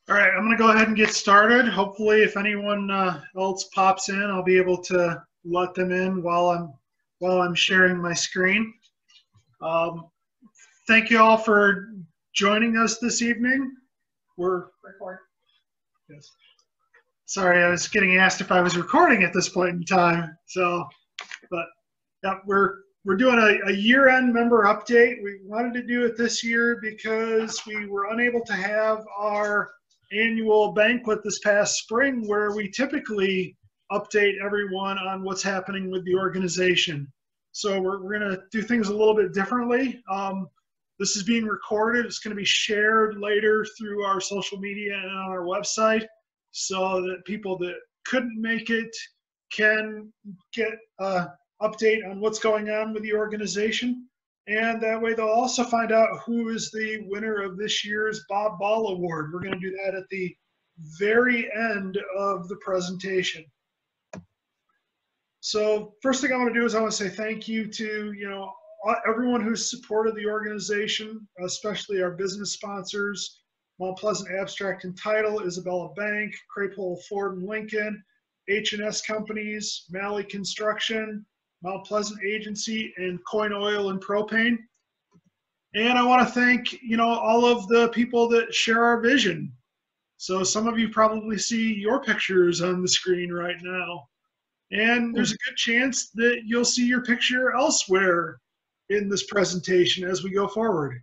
All right, I'm going to go ahead and get started. Hopefully, if anyone else pops in, I'll be able to let them in while I'm sharing my screen. Thank you all for joining us this evening. We're recording. Yes. Sorry, I was getting asked if I was recording at this point in time. But yeah, we're doing a year-end member update. We wanted to do it this year because we were unable to have our annual banquet this past spring, where we typically update everyone on what's happening with the organization. So we're going to do things a little bit differently. This is being recorded. It's going to be shared later through our social media and on our website, so that people that couldn't make it can get an update on what's going on with the organization. And that way they'll also find out who is the winner of this year's Bob Ball Award. We're going to do that at the very end of the presentation. So first thing I want to do is I want to say thank you to everyone who's supported the organization, especially our business sponsors: Mount Pleasant Abstract and Title, Isabella Bank, Craypole Ford and Lincoln, H&S Companies, Malley Construction, Mount Pleasant Agency, and Coin Oil and Propane. And I want to thank, all of the people that share our vision. So some of you probably see your pictures on the screen right now. And there's a good chance that you'll see your picture elsewhere in this presentation as we go forward.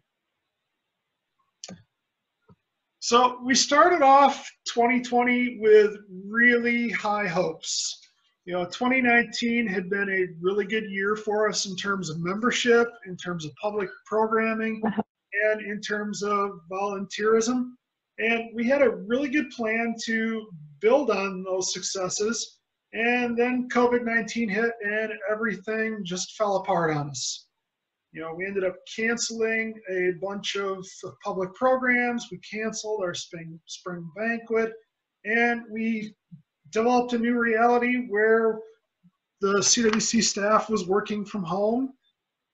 So we started off 2020 with really high hopes. 2019 had been a really good year for us in terms of membership, in terms of public programming, and in terms of volunteerism. And we had a really good plan to build on those successes. And then COVID-19 hit and everything just fell apart on us. We ended up canceling a bunch of public programs. We canceled our spring banquet, and we developed a new reality where the CWC staff was working from home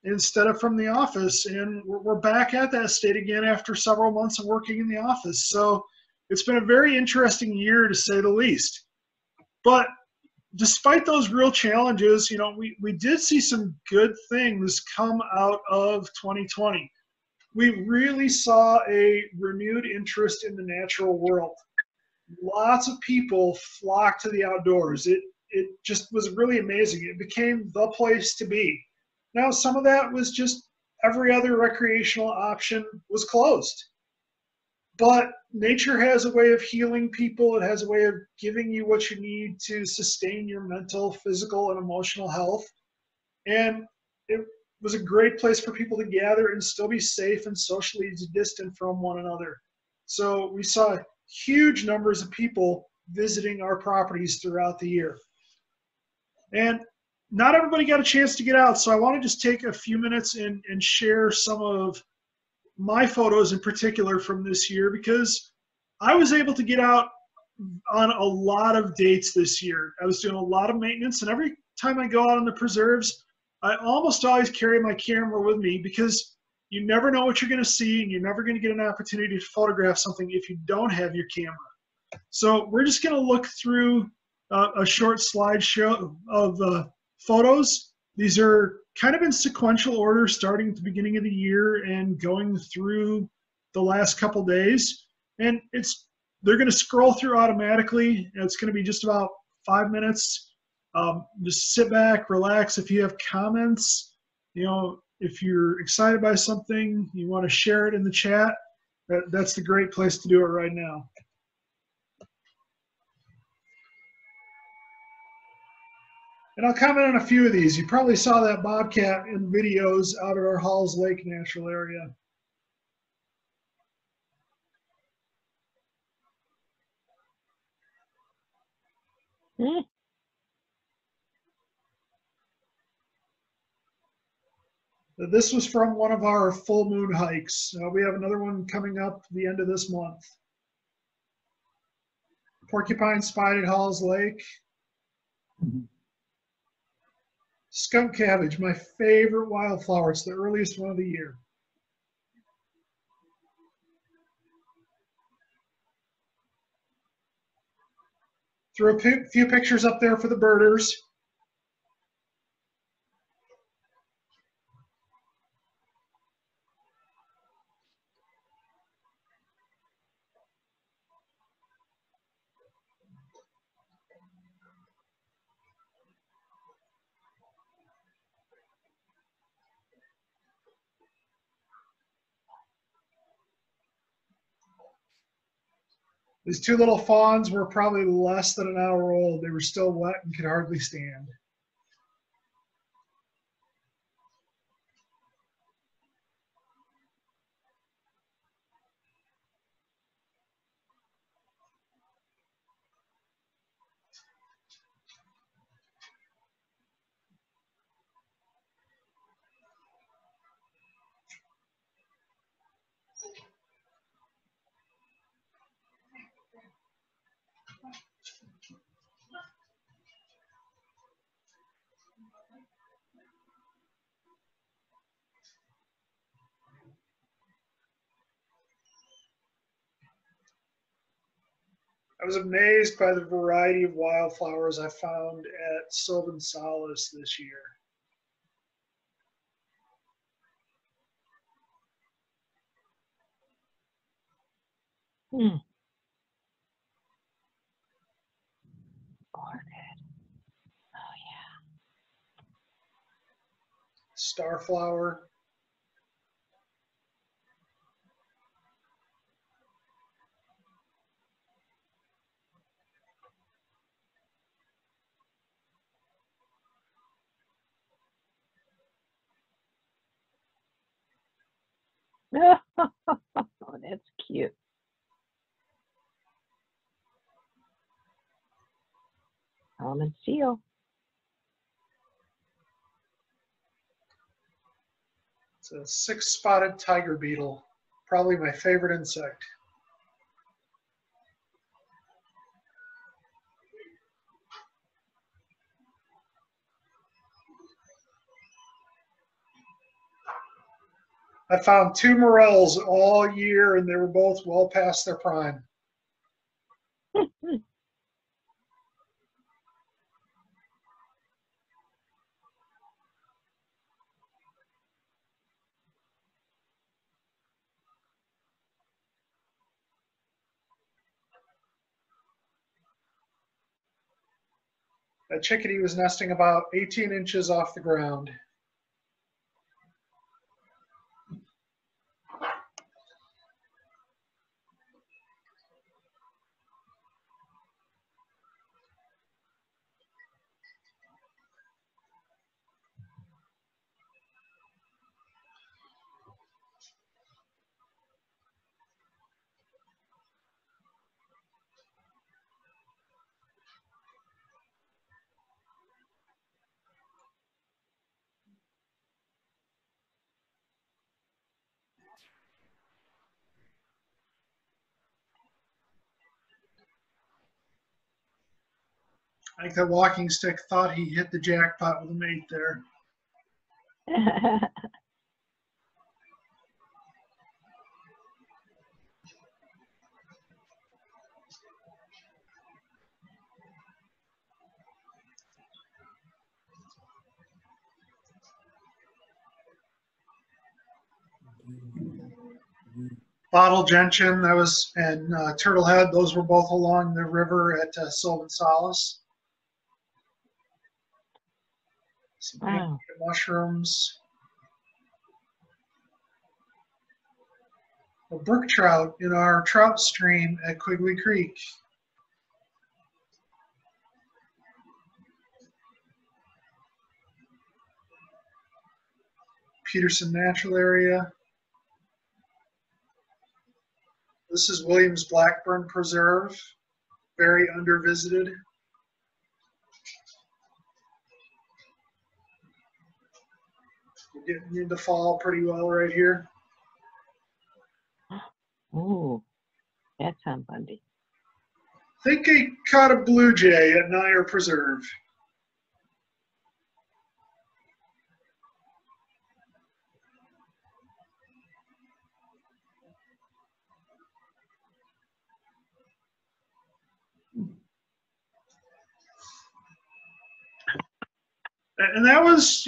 instead of from the office. And we're back at that state again after several months of working in the office. So it's been a very interesting year, to say the least. But despite those real challenges, we did see some good things come out of 2020. We really saw a renewed interest in the natural world. Lots of people flocked to the outdoors. It just was really amazing. It became the place to be. Now, some of that was just every other recreational option was closed. But nature has a way of healing people. It has a way of giving you what you need to sustain your mental, physical, and emotional health. And it was a great place for people to gather and still be safe and socially distant from one another. So we saw huge numbers of people visiting our properties throughout the year. And not everybody got a chance to get out, so I want to just take a few minutes and share some of my photos in particular from this year, because I was able to get out on a lot of dates this year. I was doing a lot of maintenance, and every time I go out on the preserves, I almost always carry my camera with me, because you never know what you're going to see, and you're never going to get an opportunity to photograph something if you don't have your camera. So we're just going to look through a short slideshow of photos. These are kind of in sequential order, starting at the beginning of the year and going through the last couple days. And they're going to scroll through automatically. It's going to be just about 5 minutes. Just sit back, relax. If you have comments, if you're excited by something, you want to share it in the chat, that's the great place to do it right now. And I'll comment on a few of these. You probably saw that bobcat in videos out at our Halls Lake Natural Area. This was from one of our full moon hikes. We have another one coming up the end of this month. Porcupine spotted at Halls Lake. Skunk cabbage, my favorite wildflower. It's the earliest one of the year. Threw a few pictures up there for the birders. These two little fawns were probably less than an hour old. They were still wet and could hardly stand. I was amazed by the variety of wildflowers I found at Sylvan Solace this year. Hmm. Orchid. Oh, Starflower. yeah. Oh, that's cute. Almond seal. It's a six-spotted tiger beetle, probably my favorite insect. I found two morels all year, and they were both well past their prime. That chickadee was nesting about 18 inches off the ground. I think that walking stick thought he hit the jackpot with a mate there. Bottle gentian, that was, and turtlehead, those were both along the river at Sylvan Solace. Some Wow. mushrooms. A brook trout in our trout stream at Quigley Creek. Peterson Natural Area. This is Williams Blackburn Preserve, very undervisited. We're getting into fall pretty well right here. Oh, that sounds funny. I think I caught a blue jay at Nyer Preserve. And that was,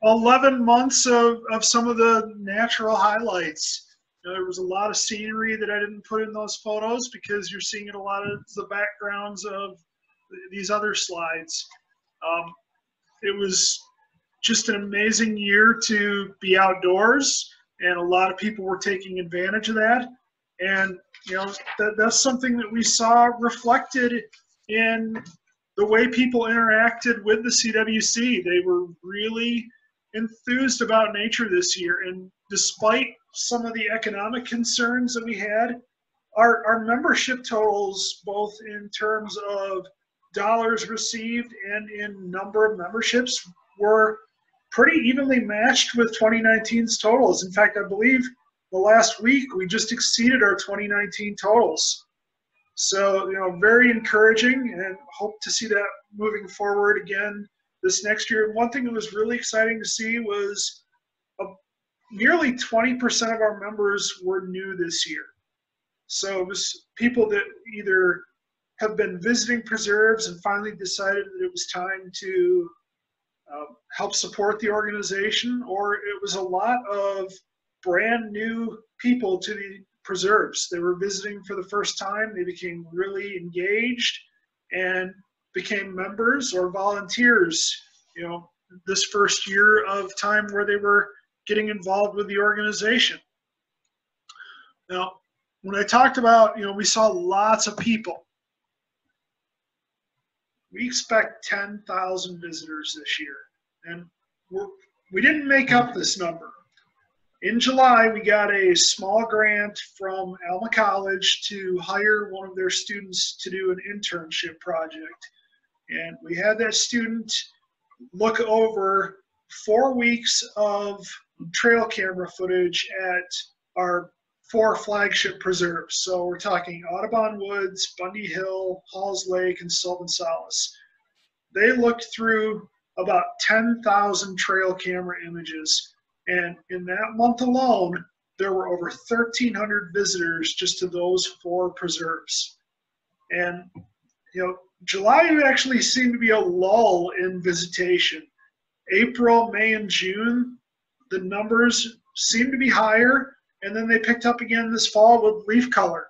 11 months of some of the natural highlights. There was a lot of scenery that I didn't put in those photos because you're seeing in a lot of the backgrounds of these other slides. It was just an amazing year to be outdoors, and a lot of people were taking advantage of that. And that's something that we saw reflected in the way people interacted with the CWC. They were really enthused about nature this year, and despite some of the economic concerns that we had, our membership totals, both in terms of dollars received and in number of memberships, were pretty evenly matched with 2019's totals. In fact, I believe the last week we just exceeded our 2019 totals. So, very encouraging, and hope to see that moving forward again this next year. One thing that was really exciting to see was nearly 20% of our members were new this year. So it was people that either have been visiting preserves and finally decided that it was time to help support the organization, or it was a lot of brand new people to the preserves. They were visiting for the first time. They became really engaged and became members or volunteers, this first year of time where they were getting involved with the organization. Now, when I talked about, we saw lots of people. We expect 10,000 visitors this year, and we didn't make up this number. In July, we got a small grant from Alma College to hire one of their students to do an internship project. And we had that student look over 4 weeks of trail camera footage at our 4 flagship preserves. So we're talking Audubon Woods, Bundy Hill, Halls Lake, and Sylvan Solace. They looked through about 10,000 trail camera images. And in that month alone, there were over 1,300 visitors just to those 4 preserves. And, July actually seemed to be a lull in visitation. April, May, and June, the numbers seemed to be higher, and then they picked up again this fall with leaf color.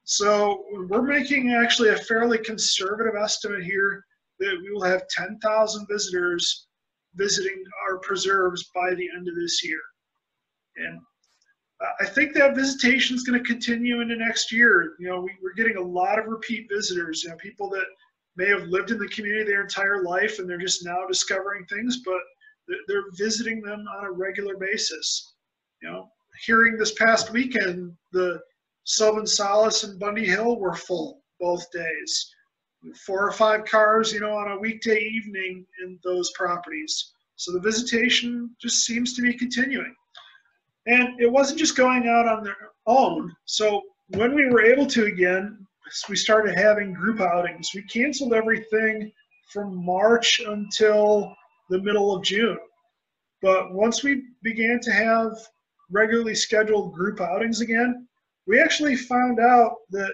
So we're making actually a fairly conservative estimate here that we will have 10,000 visitors visiting our preserves by the end of this year. And I think that visitation is going to continue into next year. We're getting a lot of repeat visitors, people that may have lived in the community their entire life and they're just now discovering things, but they're visiting them on a regular basis. Hearing this past weekend, the Sylvan Solace and Bundy Hill were full both days. 4 or 5 cars, on a weekday evening in those properties. So the visitation just seems to be continuing. And it wasn't just going out on their own. So when we were able to again, we started having group outings. We canceled everything from March until the middle of June. But once we began to have regularly scheduled group outings again, we actually found out that,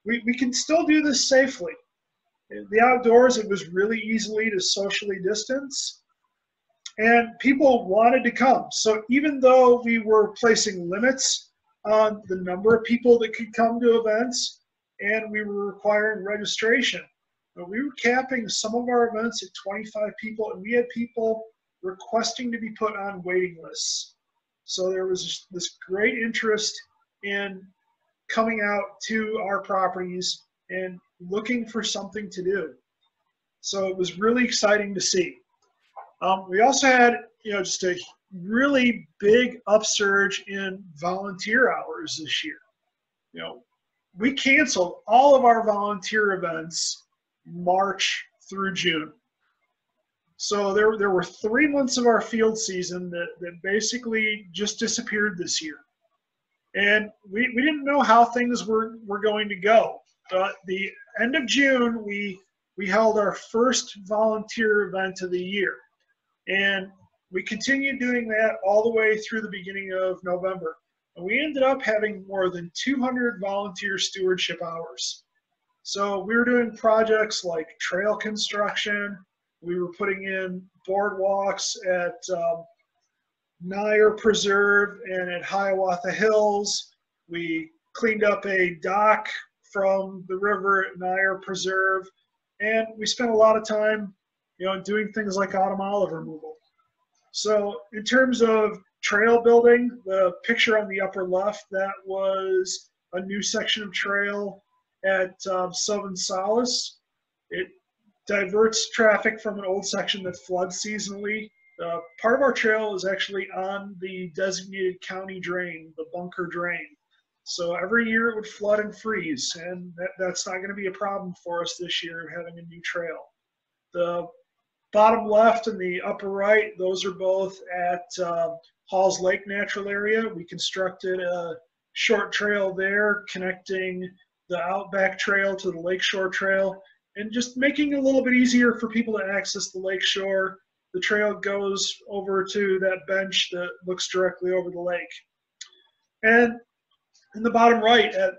we can still do this safely. The outdoors, it was really easily to socially distance, and people wanted to come. So even though we were placing limits on the number of people that could come to events, and we were requiring registration, we were capping some of our events at 25 people, and we had people requesting to be put on waiting lists. So there was this great interest in coming out to our properties and looking for something to do. So it was really exciting to see. We also had, just a really big upsurge in volunteer hours this year. We canceled all of our volunteer events March through June. So there were 3 months of our field season that basically just disappeared this year. And we didn't know how things were going to go. But the end of June, we held our first volunteer event of the year. And we continued doing that all the way through the beginning of November. And we ended up having more than 200 volunteer stewardship hours. So we were doing projects like trail construction, We were putting in boardwalks at Nyer Preserve and at Hiawatha Hills. We cleaned up a dock from the river at Nyer Preserve, and we spent a lot of time, doing things like autumn olive removal. So in terms of trail building, the picture on the upper left, that was a new section of trail at Sylvan Solace. It diverts traffic from an old section that floods seasonally. Part of our trail is actually on the designated county drain, the Bunker Drain. So every year it would flood and freeze, and that's not going to be a problem for us this year, having a new trail. The bottom left and the upper right, those are both at Halls Lake Natural Area. We constructed a short trail there connecting the Outback Trail to the Lakeshore Trail, and just making it a little bit easier for people to access the lakeshore. The trail goes over to that bench that looks directly over the lake. And in the bottom right at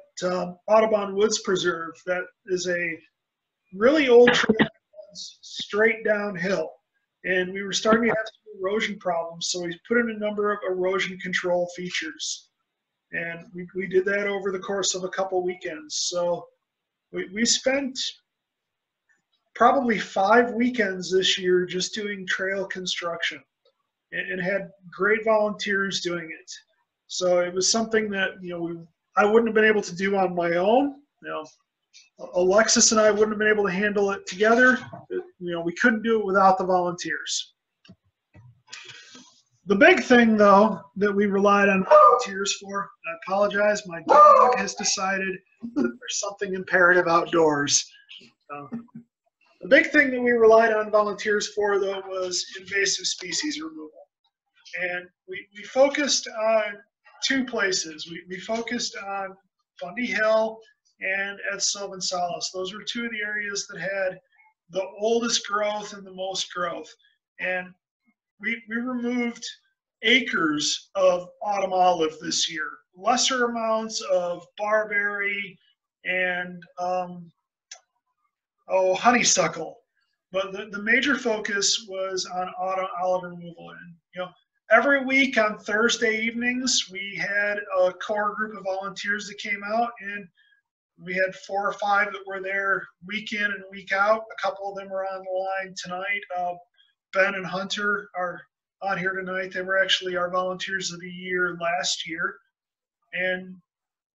Audubon Woods Preserve, that is a really old trail that runs straight downhill. And we were starting to have some erosion problems, so we put in a number of erosion control features. And we did that over the course of a couple weekends. So we spent probably 5 weekends this year just doing trail construction, and had great volunteers doing it. So it was something that I wouldn't have been able to do on my own. Alexis and I wouldn't have been able to handle it together. We couldn't do it without the volunteers. The big thing, though, that we relied on volunteers for, I apologize, my dog has decided that there's something imperative outdoors. The big thing that we relied on volunteers for, though, was invasive species removal. And we focused on 2 places. We focused on Bundy Hill and at Sylvan Solace. Those were 2 of the areas that had the oldest growth and the most growth. And we removed acres of autumn olive this year, lesser amounts of barberry and honeysuckle. But the major focus was on autumn olive removal. And every week on Thursday evenings, we had a core group of volunteers that came out, and we had 4 or 5 that were there week in and week out. A couple of them were on the line tonight. Ben and Hunter are on here tonight. They were actually our volunteers of the year last year, and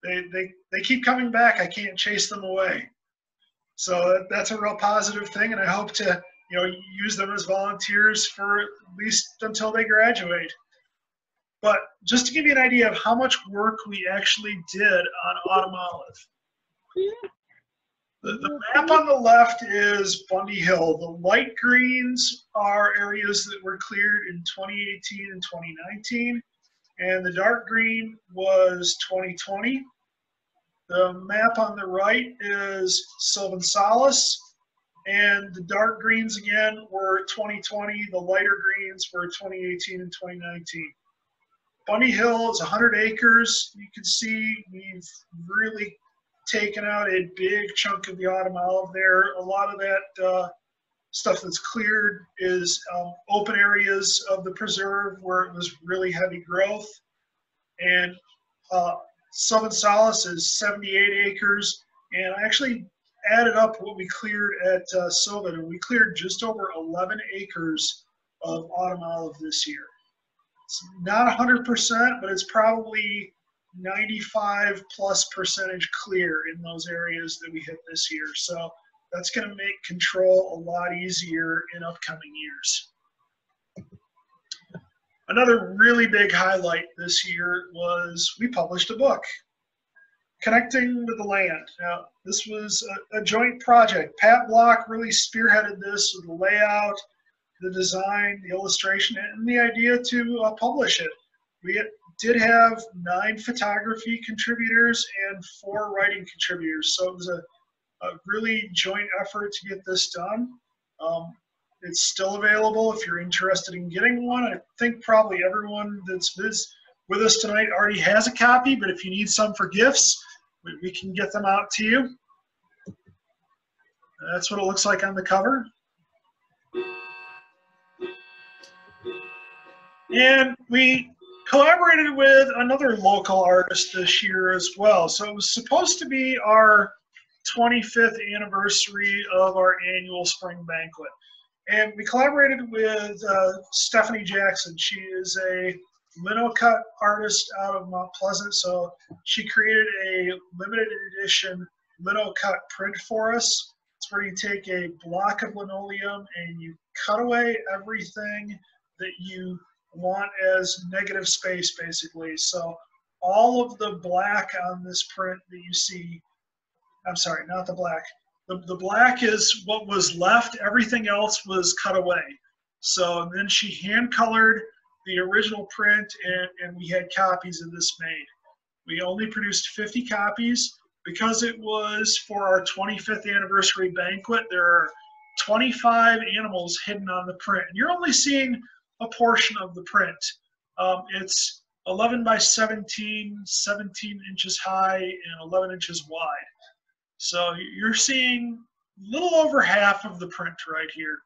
they keep coming back. I can't chase them away. So that's a real positive thing, and I hope to use them as volunteers for at least until they graduate. But just to give you an idea of how much work we actually did on autumn olive. The map on the left is Bundy Hill. The light greens are areas that were cleared in 2018 and 2019, and the dark green was 2020. The map on the right is Sylvan Solace, and the dark greens again were 2020. The lighter greens were 2018 and 2019. Bundy Hill is 100 acres. You can see we've really taken out a big chunk of the autumn olive there. A lot of that stuff that's cleared is open areas of the preserve where it was really heavy growth. And Sylvan Solace is 78 acres. And I actually added up what we cleared at Sylvan, and we cleared just over 11 acres of autumn olive this year. It's not 100%, but it's probably 95+% clear in those areas that we hit this year. So that's going to make control a lot easier in upcoming years. Another really big highlight this year was we published a book, Connecting with the Land. Now, this was a joint project. Pat Block really spearheaded this with the layout, the design, the illustration, and the idea to publish it. We did have 9 photography contributors and 4 writing contributors, so it was a really joint effort to get this done. It's still available if you're interested in getting one. I think probably everyone that's with us tonight already has a copy, but if you need some for gifts, we can get them out to you. That's what it looks like on the cover. And we collaborated with another local artist this year as well. So it was supposed to be our 25th anniversary of our annual spring banquet. And we collaborated with Stephanie Jackson. She is a lino cut artist out of Mount Pleasant. So she created a limited edition lino cut print for us. It's where you take a block of linoleum and you cut away everything that you want as negative space, basically. So all of the black on this print that you see, I'm sorry, not the black. The black is what was left. Everything else was cut away. So then she hand colored the original print, and we had copies of this made. We only produced 50 copies because it was for our 25th anniversary banquet. There are 25 animals hidden on the print, and you're only seeing a portion of the print. It's 11 by 17, 17 inches high, and 11 inches wide. So you're seeing a little over half of the print right here.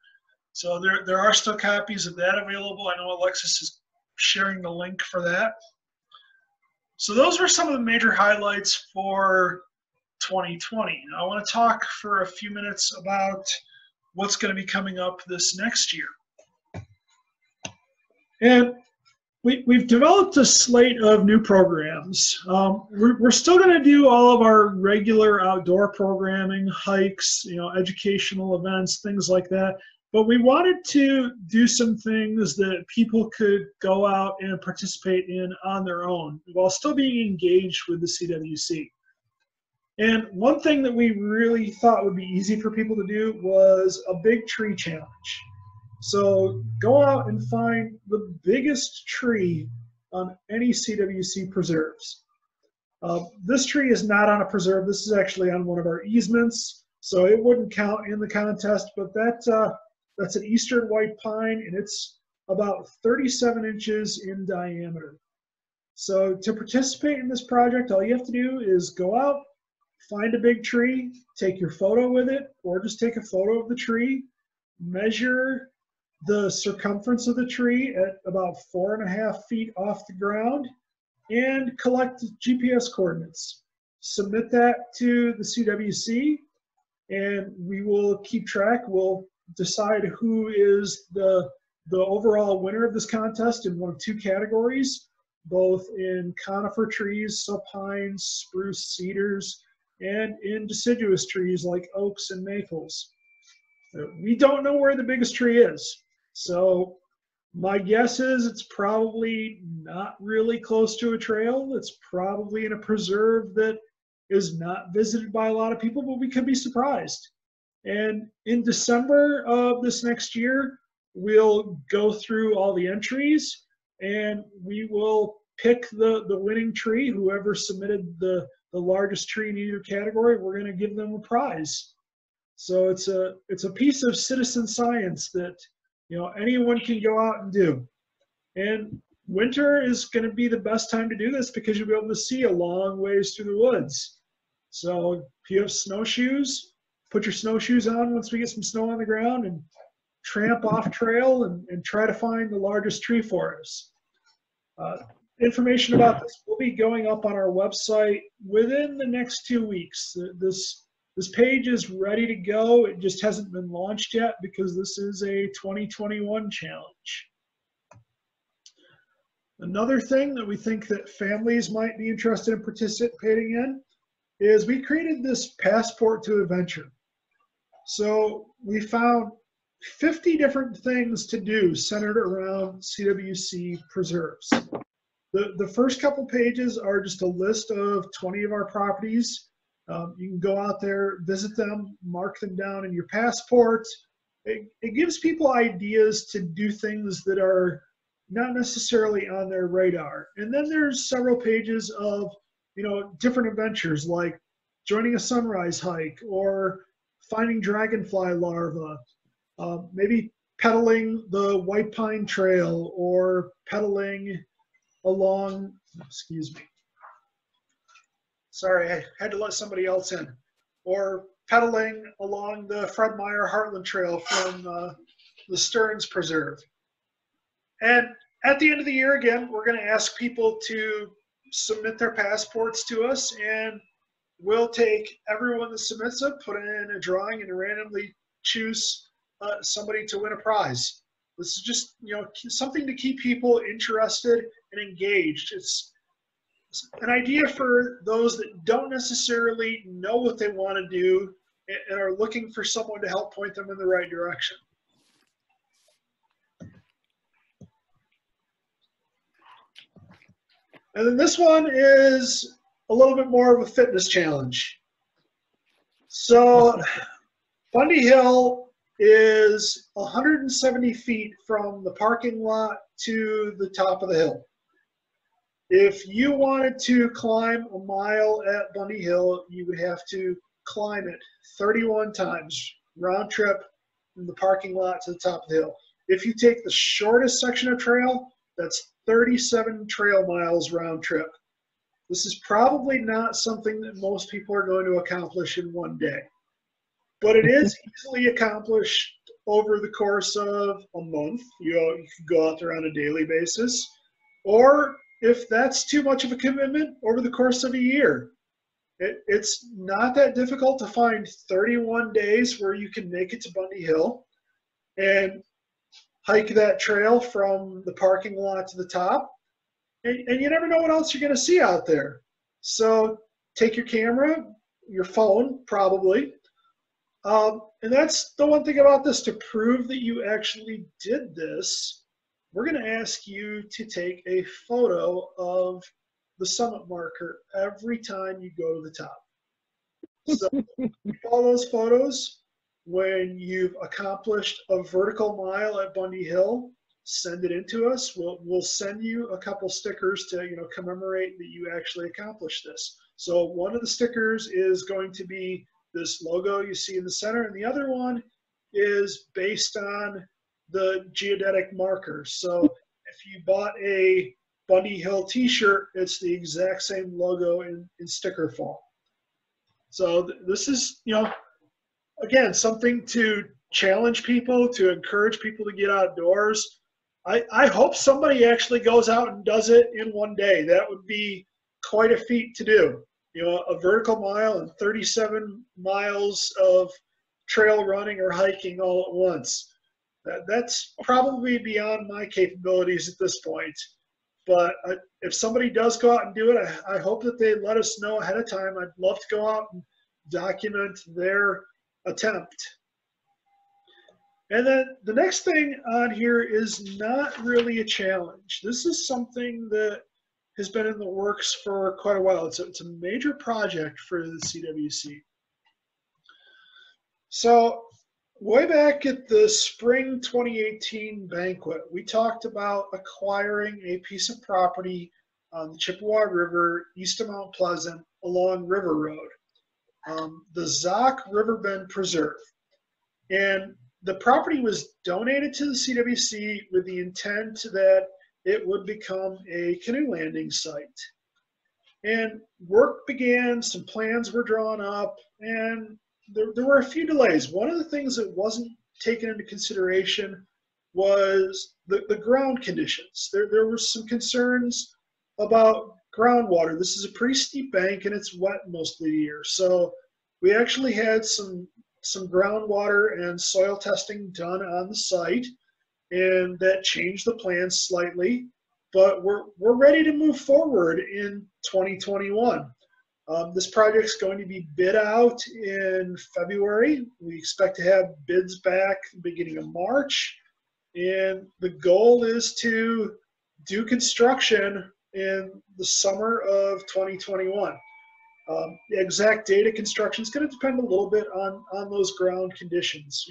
So there are still copies of that available. I know Alexis is sharing the link for that. So those were some of the major highlights for 2020. Now I want to talk for a few minutes about what's going to be coming up this next year. And we've developed a slate of new programs. We're still going to do all of our regular outdoor programming, hikes, educational events, things like that. But we wanted to do some things that people could go out and participate in on their own while still being engaged with the CWC. And one thing that we really thought would be easy for people to do was a big tree challenge. So go out and find the biggest tree on any CWC preserves. This tree is not on a preserve. This is actually on one of our easements, so it wouldn't count in the contest, but that's an eastern white pine, and it's about 37 inches in diameter. So to participate in this project, all you have to do is go out, find a big tree, take your photo with it, or just take a photo of the tree, measure the circumference of the tree at about 4.5 feet off the ground, and collect GPS coordinates. Submit that to the CWC, and we will keep track. We'll decide who is the overall winner of this contest in one of two categories, both in conifer trees, subpines, spruce, cedars, and in deciduous trees like oaks and maples. We don't know where the biggest tree is. So my guess is it's probably not really close to a trail. It's probably in a preserve that is not visited by a lot of people, but we could be surprised. And in December of this next year, we'll go through all the entries and we will pick the winning tree. Whoever submitted the largest tree in either category, we're going to give them a prize. So it's a piece of citizen science that anyone can go out and do. And winter is going to be the best time to do this because you'll be able to see a long ways through the woods. So if you have snowshoes, put your snowshoes on once we get some snow on the ground and tramp off trail and try to find the largest tree for us. Information about this will be going up on our website within the next 2 weeks. This page is ready to go. It just hasn't been launched yet because this is a 2021 challenge. Another thing that we think that families might be interested in participating in is we created this passport to adventure. So we found 50 different things to do centered around CWC preserves. The first couple pages are just a list of 20 of our properties. You can go out there, visit them, mark them down in your passport. It gives people ideas to do things that are not necessarily on their radar. And then there's several pages of different adventures like joining a sunrise hike or finding dragonfly larvae, maybe pedaling the White Pine Trail or pedaling along, excuse me. Sorry, I had to let somebody else in. Or pedaling along the Fred Meyer Heartland Trail from the Stearns Preserve. And At the end of the year, again, we're going to ask people to submit their passports to us, and we'll take everyone that submits it, put it in a drawing, and randomly choose somebody to win a prize. This is just, something to keep people interested and engaged. It's an idea for those that don't necessarily know what they want to do and are looking for someone to help point them in the right direction. And then this one is a little bit more of a fitness challenge. So Bundy Hill is 170 feet from the parking lot to the top of the hill. If you wanted to climb a mile at Bundy Hill, you would have to climb it 31 times, round trip from the parking lot to the top of the hill. If you take the shortest section of trail, that's 37 trail miles round trip. This is probably not something that most people are going to accomplish in one day, but it is easily accomplished over the course of a month. You could go out there on a daily basis, or if that's too much of a commitment, over the course of a year. It's not that difficult to find 31 days where you can make it to Bundy Hill and hike that trail from the parking lot to the top. And you never know what else you're going to see out there. So take your camera, your phone probably. And that's the one thing about this. To prove that you actually did this, we're going to ask you to take a photo of the summit marker every time you go to the top. So all those photos, when you've accomplished a vertical mile at Bundy Hill, send it in to us. We'll send you a couple stickers to commemorate that you actually accomplished this. So one of the stickers is going to be this logo you see in the center, and the other one is based on the geodetic marker. So if you bought a Bundy Hill t-shirt, it's the exact same logo in sticker form. So this is, again, something to challenge people, to encourage people to get outdoors. I hope somebody actually goes out and does it in one day. That would be quite a feat to do. A vertical mile and 37 miles of trail running or hiking all at once. That's probably beyond my capabilities at this point. But if somebody does go out and do it, I hope that they let us know ahead of time. I'd love to go out and document their attempt. And then the next thing on here is not really a challenge. This is something that has been in the works for quite a while. It's a major project for the CWC. So way back at the spring 2018 banquet, we talked about acquiring a piece of property on the Chippewa River east of Mount Pleasant along River Road, the Zoc Riverbend Preserve. And the property was donated to the CWC with the intent that it would become a canoe landing site. And work began, some plans were drawn up, and there were a few delays. One of the things that wasn't taken into consideration was the ground conditions. There were some concerns about groundwater. This is a pretty steep bank and it's wet most of the year. So we actually had some groundwater and soil testing done on the site, and that changed the plans slightly. But we're ready to move forward in 2021. This project's going to be bid out in February. We expect to have bids back beginning of March. And the goal is to do construction in the summer of 2021. The exact date of construction is going to depend a little bit on those ground conditions.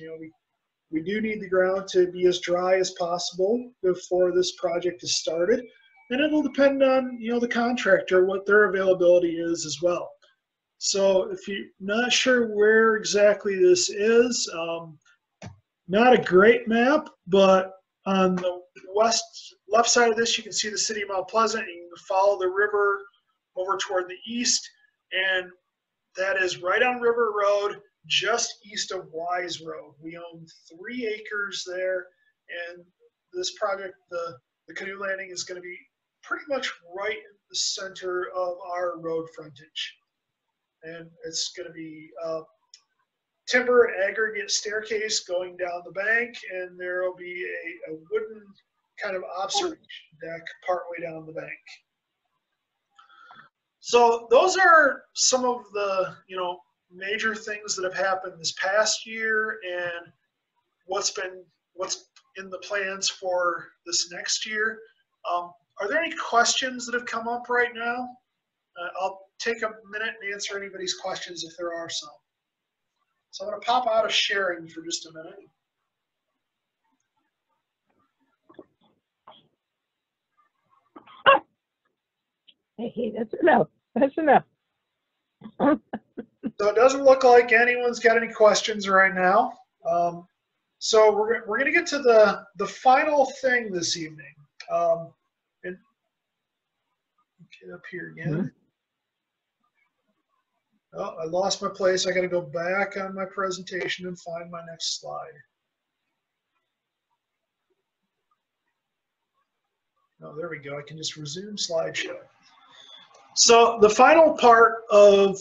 We do need the ground to be as dry as possible before this project is started. And it'll depend on, the contractor, what their availability is as well. So if you're not sure where exactly this is, not a great map, but on the left side of this, you can see the city of Mount Pleasant. You can follow the river over toward the east, and that is right on River Road, just east of Wise Road. We own 3 acres there, and this project, the the canoe landing is going to be pretty much right in the center of our road frontage. And it's going to be timber and aggregate staircase going down the bank, and there will be a wooden kind of observation deck partway down the bank. So those are some of the, major things that have happened this past year, and what's in the plans for this next year. Are there any questions that have come up right now? I'll take a minute and answer anybody's questions if there are some. So I'm going to pop out of sharing for just a minute. Hey, that's enough. That's enough. So it doesn't look like anyone's got any questions right now. So we're going to get to the final thing this evening. And get up here again. Oh, I lost my place. I got to go back on my presentation and find my next slide. Oh, there we go. I can just resume slideshow. So the final part of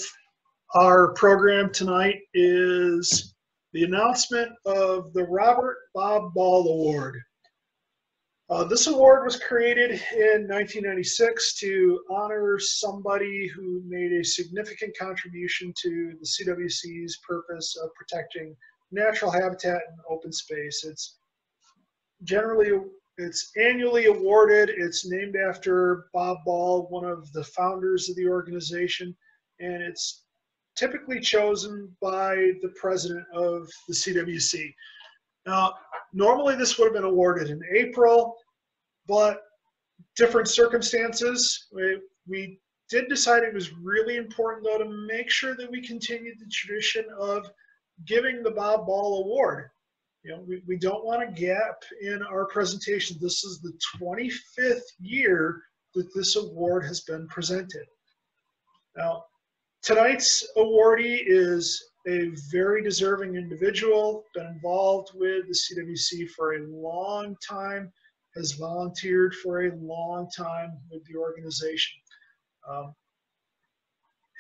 our program tonight is the announcement of the Robert Bob Ball Award. This award was created in 1996 to honor somebody who made a significant contribution to the CWC's purpose of protecting natural habitat and open space. It's annually awarded. It's named after Bob Ball, one of the founders of the organization, and it's typically chosen by the president of the CWC. Now, normally this would have been awarded in April, but different circumstances. We did decide it was really important, though, to make sure that we continued the tradition of giving the Bob Ball Award. We don't want a gap in our presentation. This is the 25th year that this award has been presented. Now, tonight's awardee is a very deserving individual, been involved with the CWC for a long time, has volunteered for a long time with the organization.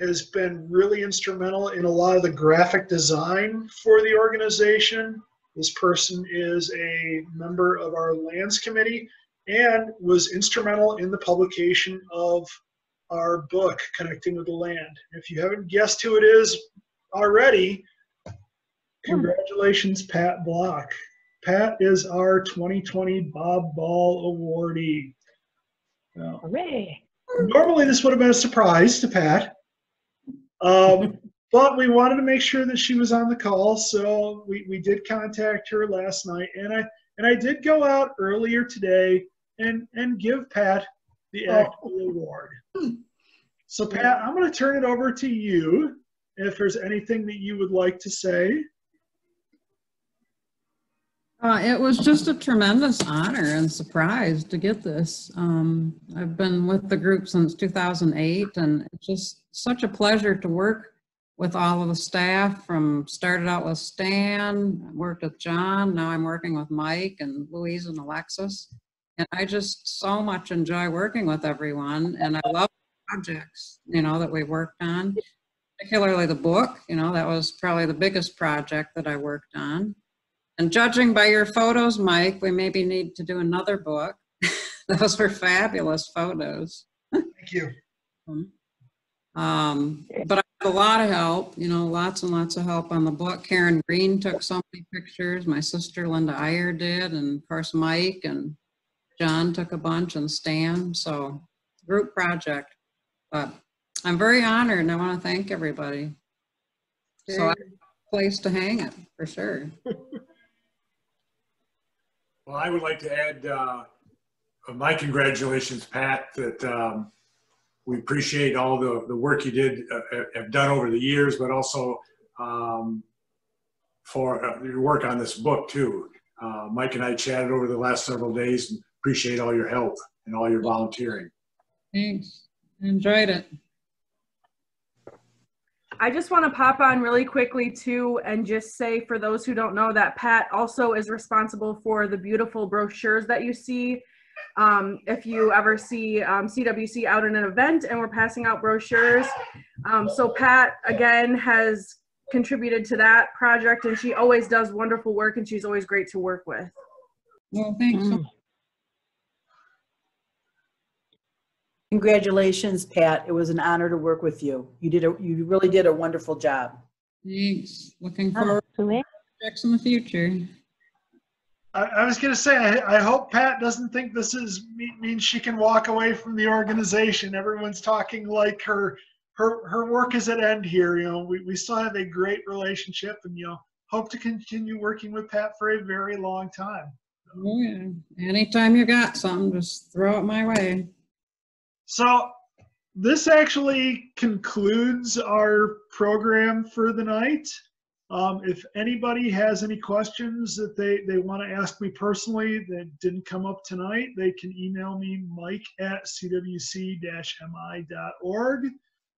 Has been really instrumental in a lot of the graphic design for the organization. This person is a member of our lands committee and was instrumental in the publication of our book, Connecting with the Land. If you haven't guessed who it is already, congratulations, Pat Block. Pat is our 2020 Bob Ball awardee. Now, Hooray. normally this would have been a surprise to Pat, but we wanted to make sure that she was on the call, so we did contact her last night, and I did go out earlier today and give Pat the actual award. So Pat, I'm going to turn it over to you if there's anything that you would like to say. It was just a tremendous honor and surprise to get this. I've been with the group since 2008, and it's just such a pleasure to work with all of the staff. Started out with Stan, worked with John, now I'm working with Mike and Louise and Alexis. And I just so much enjoy working with everyone, and I love the projects, that we worked on, particularly the book. That was probably the biggest project that I worked on. And judging by your photos, Mike, we maybe need to do another book. Those were fabulous photos. Thank you. But I had a lot of help, lots and lots of help on the book. Karen Green took so many pictures. My sister Linda Iyer did, and of course Mike and John took a bunch, and Stan. So group project. But I'm very honored, and I want to thank everybody. So I have a place to hang it for sure. Well, I would like to add my congratulations, Pat, that we appreciate all the work you have done over the years, but also for your work on this book too. Mike and I chatted over the last several days and appreciate all your help and all your volunteering. Thanks. Enjoyed it. I just want to pop on really quickly too and just say, for those who don't know, that Pat also is responsible for the beautiful brochures that you see if you ever see CWC out in an event and we're passing out brochures. So Pat, again, has contributed to that project, and she always does wonderful work, and she's always great to work with. Well, thanks. Congratulations, Pat. It was an honor to work with you. You really did a wonderful job. Thanks. Looking forward to projects in the future. I was going to say, I hope Pat doesn't think this means she can walk away from the organization. Everyone's talking like her work is at end here. You know, we still have a great relationship, and hope to continue working with Pat for a very long time. Oh yeah. Anytime you got something, just throw it my way. So this actually concludes our program for the night. If anybody has any questions that they want to ask me personally that didn't come up tonight, they can email me, mike@cwc-mi.org.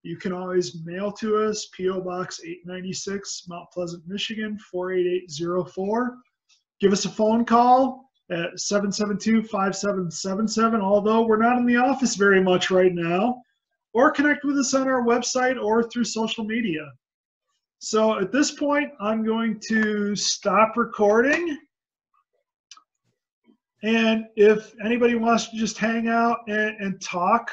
You can always mail to us, P.O. Box 896, Mount Pleasant, Michigan, 48804. Give us a phone call at 772-5777, although we're not in the office very much right now, or connect with us on our website or through social media. So at this point, I'm going to stop recording. And if anybody wants to just hang out and talk